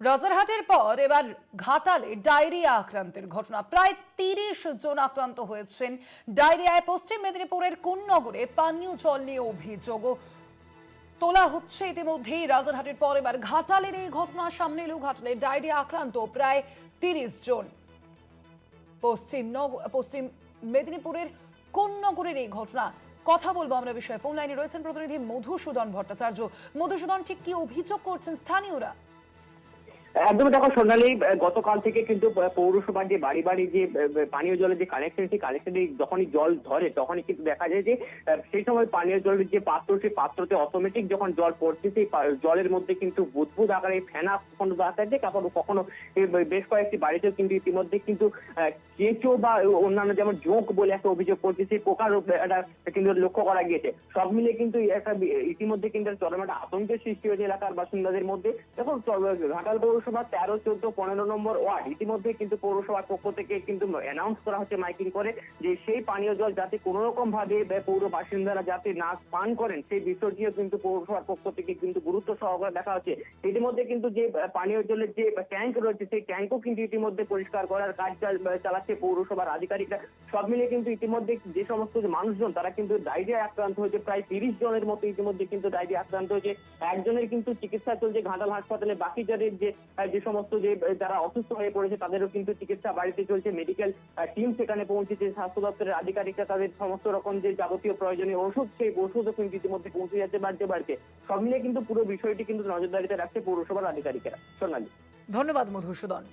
রাজারহাটের পর এবার ঘাটালে ডায়রিয়া আক্রান্তের ঘটনা। প্রায় ৩০ জন আক্রান্ত হয়েছেন ডায়রিয়ায়। পশ্চিম মেদিনীপুরের কোন্নগরে পানীয় জল নিয়ে অভিযোগ তোলা হচ্ছে ইতিমধ্যেই। রাজারহাটের পর এবার ঘাটালের এই ঘটনা সামনে এলো। ঘাটালে ডায়রিয়া আক্রান্ত প্রায় ৩০ জন। পশ্চিম মেদিনীপুরের কোন্নগরের এই ঘটনা। কথা বলবো আমরা বিষয়ে। ফোন লাইনে রয়েছেন প্রতিনিধি মধুসূদন ভট্টাচার্য। মধুসূদন, ঠিক কি অভিযোগ করছেন স্থানীয়রা? একদম দেখো সোনালী, গতকাল থেকে কিন্তু পৌরসভার যে বাড়ি বাড়ি যে পানীয় জলের যে কানেকশন, সেই কানেকশনে যখনই জল ধরে তখনই কিন্তু দেখা যায় যে সেই সময় পানীয় জলের যে পাত্র, সেই পাত্রতে অটোমেটিক যখন জল পড়ছে সেই জলের মধ্যে কিন্তু বুদবুদ আকারে ফেনা কখনো দেখা যায়, কখনো বেশ কয়েকটি বাড়িতেও কিন্তু ইতিমধ্যে কিন্তু কেঁচো বা অন্যান্য যেমন জোঁক বলে একটা অভিযোগ করছে, সেই পোকার একটা কিন্তু লক্ষ্য করা গিয়েছে। সব মিলে কিন্তু একটা ইতিমধ্যে কিন্তু চরম একটা আতঙ্কের সৃষ্টি হয়েছে এলাকার বাসিন্দাদের মধ্যে। দেখো ঘাটাল পৌরসভা 13, 14, 15 নম্বর ওয়ার্ড ইতিমধ্যে কিন্তু পৌরসভার পক্ষ থেকে কিন্তু অ্যানাউন্স করা হচ্ছে মাইকিং করে যে সেই পানীয় জল যাতে কোনো রকম ভাবে পৌর বাসিন্দারা যাতে না পান করেন সেই বিষয়টিও কিন্তু পৌরসভার পক্ষ থেকে কিন্তু গুরুত্ব সহকারে দেখা হচ্ছে। ইতিমধ্যে কিন্তু যে পানীয় জলের যে ট্যাঙ্ক রয়েছে সেই ট্যাঙ্কও কিন্তু ইতিমধ্যে পরিষ্কার করার কাজ চালাচ্ছে পৌরসভার আধিকারিকরা। সব মিলিয়ে কিন্তু ইতিমধ্যে যে সমস্ত মানুষজন তারা কিন্তু ডায়রিয়া আক্রান্ত হয়েছে, প্রায় 30 জনের মতো ইতিমধ্যে কিন্তু ডায়রিয়া আক্রান্ত হয়েছে। একজনের কিন্তু চিকিৎসা চলছে ঘাটাল হাসপাতালে, বাকি যাদের যে সমস্ত যে যারা অসুস্থ হয়ে পড়েছে তাদেরও কিন্তু চিকিৎসা বাড়িতে চলছে। মেডিকেল টিম সেখানে পৌঁছেছে, স্বাস্থ্য দপ্তরের আধিকারিকরা তাদের সমস্ত রকম যে যাবতীয় প্রয়োজনীয় ওষুধ, সেই ওষুধও কিন্তু ইতিমধ্যে পৌঁছে যাচ্ছে বাড়িতে বাড়িতে। সব মিলিয়ে কিন্তু পুরো বিষয়টি কিন্তু নজরদারিতে রাখছে পৌরসভার আধিকারিকেরা। সোনালী, ধন্যবাদ মধুসূদন।